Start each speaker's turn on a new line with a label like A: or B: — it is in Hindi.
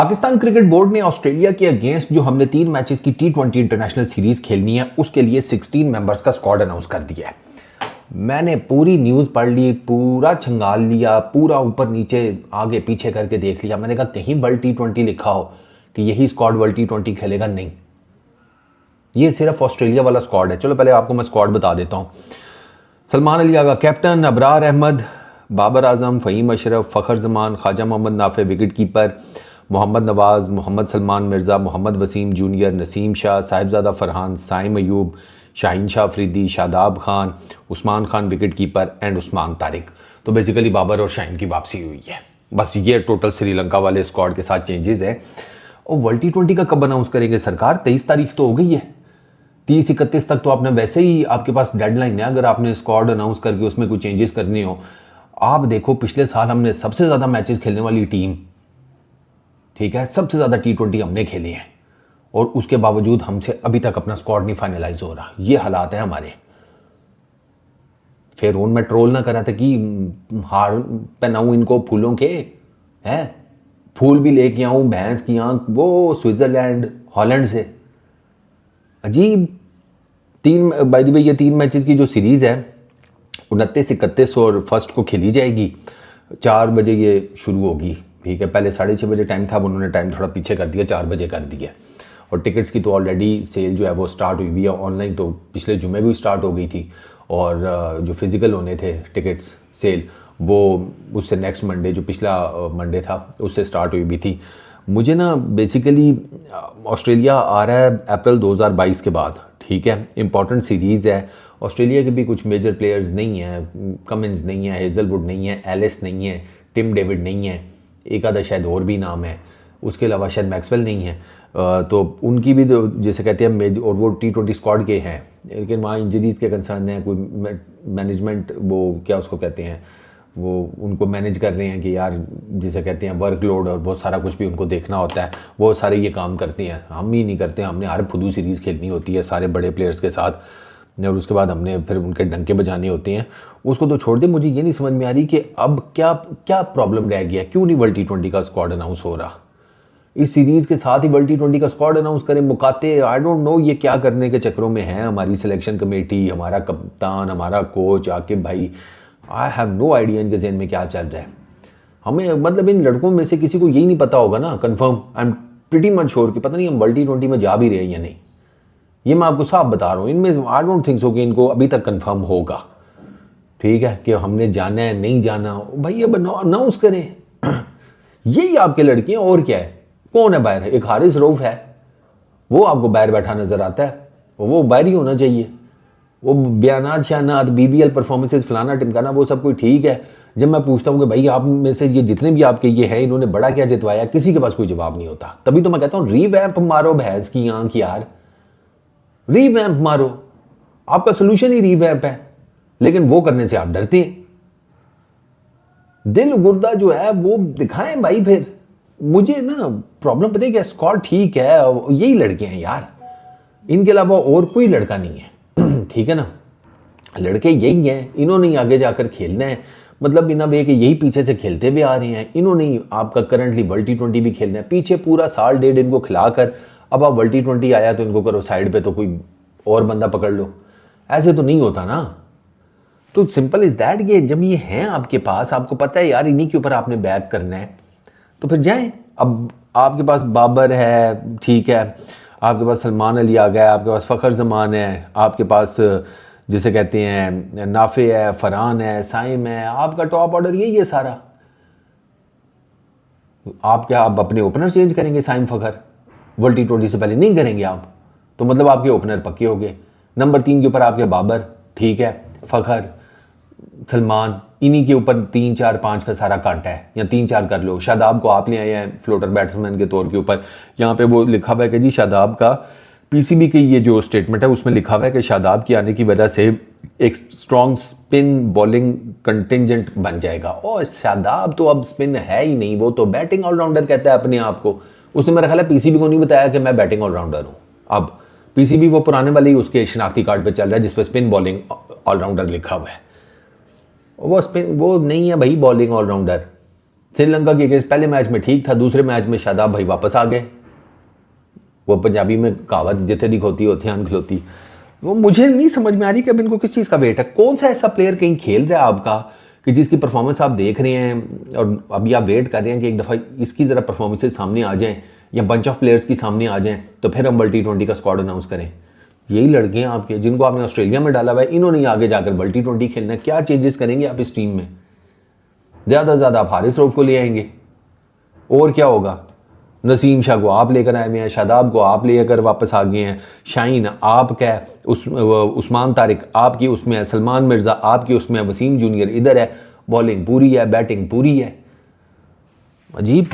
A: पाकिस्तान क्रिकेट बोर्ड ने ऑस्ट्रेलिया के अगेंस्ट जो हमने 3 मैचेस की T20 इंटरनेशनल सीरीज खेलनी है उसके लिए 16 मेंबर्स का स्क्वाड अनाउंस कर दिया है। मैंने पूरी न्यूज़ पढ़ ली, पूरा छंगाल लिया, पूरा ऊपर नीचे आगे पीछे करके देख लिया। मैंने कहा कहीं वर्ल्ड T20 लिखा हो कि यही स्क्वाड वर्ल्ड T20 खेलेगा, नहीं, ये सिर्फ ऑस्ट्रेलिया वाला स्क्वाड है। चलो पहले आपको मैं स्क्वाड बता देता हूँ। Salman Ali Agha captain, Abrar Ahmed, Babar Azam, Faheem Ashraf, Fakhar Zaman, Khawaja Mohammad Nafay wicket keeper, Mohammad Nawaz, Mohammad Salman Mirza, Mohammad Wasim junior, Naseem Shah, Sahibzada Farhan, Saim Ayub, Shaheen Shah Afridi, Shadab Khan, Usman Khan wicket keeper and Usman Tariq. तो बेसिकली बाबर और शाहीन की वापसी हुई है। बस ये टोटल श्रीलंका वाले स्क्वाड के साथ चेंजेस हैं। और वर्ल्ड T20 का कब अनाउंस करेंगे सरकार? 23 तारीख तो हो गई है, 30-31 तक तो आपने वैसे ही, आपके पास डेडलाइन है। अगर आपने स्क्वाड अनाउंस करके उसमें कोई चेंजेस करने हो, आप देखो पिछले साल हमने सबसे ज़्यादा मैचेस खेलने वाली टीम, ठीक है, सबसे ज़्यादा T20 हमने खेली हैं और उसके बावजूद हमसे अभी तक अपना स्क्वाड नहीं फाइनलाइज हो रहा। ये हालात हैं हमारे। फिर मैं ट्रोल ना करा था कि हार पहनाऊँ इनको फूलों के, हैं फूल भी लेके आऊँ भैंस की आंख, वो स्विट्ज़रलैंड हॉलैंड से। अजीब। बाय द वे ये 3 मैचेस की जो सीरीज़ है 29, 31 और 1 को खेली जाएगी। 4 बजे ये शुरू होगी, ठीक है। पहले 6:30 बजे टाइम था, अब उन्होंने टाइम थोड़ा पीछे कर दिया, 4 बजे कर दिया। और टिकट्स की तो ऑलरेडी सेल जो है वो स्टार्ट हुई हुई है। ऑनलाइन तो पिछले जुमे को ही स्टार्ट हो गई थी और जो फिज़िकल होने थे टिकट्स सेल वो उससे नेक्स्ट मंडे, जो पिछला मंडे था उससे स्टार्ट हुई भी थी। मुझे ना बेसिकली ऑस्ट्रेलिया आ रहा है अप्रैल 2022 के बाद, ठीक है। इम्पॉर्टेंट सीरीज़ है। ऑस्ट्रेलिया के भी कुछ मेजर प्लेयर्स नहीं हैं, कमिंस नहीं है, हेजलवुड नहीं है, एलिस नहीं है, टिम डेविड नहीं है, एक आधा शायद और भी नाम है, उसके अलावा शायद मैक्सवेल नहीं है। तो उनकी भी जैसे कहते हैं मेजर, और वो T20 स्क्वाड के हैं, लेकिन वहाँ इंजरीज़ के कंसर्न हैं। कोई मैनेजमेंट, वो क्या उसको कहते हैं, वो उनको मैनेज कर रहे हैं कि यार जिसे कहते हैं वर्कलोड, और वो सारा कुछ भी उनको देखना होता है। वो सारे ये काम करते हैं, हम ही नहीं करते। हमने हर फुदू सीरीज़ खेलनी होती है सारे बड़े प्लेयर्स के साथ, और उसके बाद हमने फिर उनके डंके बजाने होते हैं। उसको तो छोड़ दे। मुझे ये नहीं समझ में आ रही कि अब क्या क्या प्रॉब्लम रह गया, क्यों नहीं वर्ल्ड T20 का स्क्वाड अनाउंस हो रहा। इस सीरीज़ के साथ ही वर्ल्ड T20 का स्क्वाड अनाउंस करें, मुकाते। आई डोंट नो ये क्या करने के चक्करों में है हमारी सिलेक्शन कमेटी, हमारा कप्तान, हमारा कोच आकिब भाई। आई हैव नो आइडिया इनके ज़हन में क्या चल रहा है। हमें मतलब इन लड़कों में से किसी को यही नहीं पता होगा ना confirm, I am pretty much sure कि पता नहीं हम वर्ल्ड T20 में जा भी रहे हैं या नहीं। ये मैं आपको साफ बता रहा हूँ। इनमें आई डोंट थिंक सो कि इनको अभी तक कंफर्म होगा, ठीक है, कि हमने जाना है नहीं जाना। भाई अब अनाउंस करें। यही आपके लड़के हैं, और क्या है। कौन है बाहर? एक हारिस रऊफ है, वो आपको बाहर बैठा नजर आता है, वो बाहर ही होना चाहिए। वो बयानात शानात BBL परफॉर्मेंसेज फलाना टिमकाना वो सब कोई ठीक है। जब मैं पूछता हूँ कि भाई आप में से ये जितने भी आपके ये हैं इन्होंने बड़ा क्या जितवाया, किसी के पास कोई जवाब नहीं होता। तभी तो मैं कहता हूँ रीवैम्प मारो भैंस की आंख यार, रीवैम्प मारो। आपका सोल्यूशन ही रीवैम्प है, लेकिन वो करने से आप डरते हैं। दिल गुर्दा जो है वो दिखाएं भाई। फिर मुझे ना प्रॉब्लम पता है क्या, स्क्वाड ठीक है, यही लड़के हैं यार, इनके अलावा और कोई लड़का नहीं है। ठीक है ना, लड़के यही हैं, इन्होंने ही आगे जाकर खेलना है। मतलब बिना वे कि यही पीछे से खेलते भी आ रहे हैं, इन्होंने ही आपका करंटली वर्ल्ड T20 भी खेलना है। पीछे पूरा साल डेढ़ इनको खिलाकर अब आप वर्ल्ड T20 आया तो इनको करो साइड पे, तो कोई और बंदा पकड़ लो। ऐसे तो नहीं होता ना। तो सिंपल इज दैट। ये जब ये हैं आपके पास, आपको पता है यार इन्हीं के ऊपर आपने बैक करना है, तो फिर जाएं। अब आपके पास बाबर है, ठीक है, आपके पास सलमान अली आ गया, आपके पास फ़खर जमान है, आपके पास जिसे कहते हैं नाफे है, फरहान है, साइम है, आपका टॉप ऑर्डर यही है सारा। आप क्या अब अपने ओपनर चेंज करेंगे? साइम फ़खर वर्ल्ड T20 से पहले नहीं करेंगे आप? तो मतलब आपके ओपनर पक्के हो गए। नंबर 3 के ऊपर आपके बाबर, ठीक है, फ़खर, सलमान, इन्हीं के ऊपर 3, 4, 5 का सारा कांटा है, या 3, 4 कर लो। शादाब को आप ले आए हैं फ्लोटर बैट्समैन के तौर के ऊपर। यहाँ पे वो लिखा हुआ है कि जी शादाब का PCB की ये जो स्टेटमेंट है उसमें लिखा हुआ है कि शादाब की आने की वजह से एक स्ट्रॉन्ग स्पिन बॉलिंग कंटिजेंट बन जाएगा। और शादाब तो अब स्पिन है ही नहीं, वो तो बैटिंग ऑलराउंडर कहता है अपने आप को। उसने मेरा ख्याल है PCB को नहीं बताया कि मैं बैटिंग ऑलराउंडर हूँ। अब PCB वो पुराने वाले ही उसके शनाख्ती कार्ड पे चल रहा है जिस पे स्पिन बॉलिंग ऑलराउंडर लिखा हुआ है। वो स्पिन वो नहीं है भाई बॉलिंग ऑलराउंडर। श्रीलंका के अगेंस्ट पहले मैच में ठीक था, दूसरे मैच में शादाब भाई वापस आ गए। वो पंजाबी में कहावत जिथे दी खोती होती आन खलोती। वो मुझे नहीं समझ में आ रही कि अब इनको किस चीज़ का वेट है। कौन सा ऐसा प्लेयर कहीं खेल रहा है आपका कि जिसकी परफॉर्मेंस आप देख रहे हैं और अभी आप वेट कर रहे हैं कि एक दफ़ा इसकी ज़रा परफॉर्मेंसेज सामने आ जाएं या बंच ऑफ प्लेयर्स की सामने आ जाएं तो फिर हम वर्ल्ड T20 का स्क्वाड अनाउंस करें। यही लड़के हैं आपके जिनको आपने ऑस्ट्रेलिया में डाला हुआ है, इन्होंने ही आगे जाकर वर्ल्ड T20 खेलना है। क्या चेंजेस करेंगे आप इस टीम में? ज़्यादा से ज़्यादा आप हारिस रऊफ को ले आएंगे और क्या होगा? नसीम शाह को आप लेकर आए हुए हैं, शादाब को आप लेकर वापस आ गए हैं, शाहीन आप क्या है, उस्मान तारिक आपकी उसमें है, सलमान मिर्ज़ा आपकी उसमें है, वसीम जूनियर इधर है। बॉलिंग पूरी है, बैटिंग पूरी है। अजीब।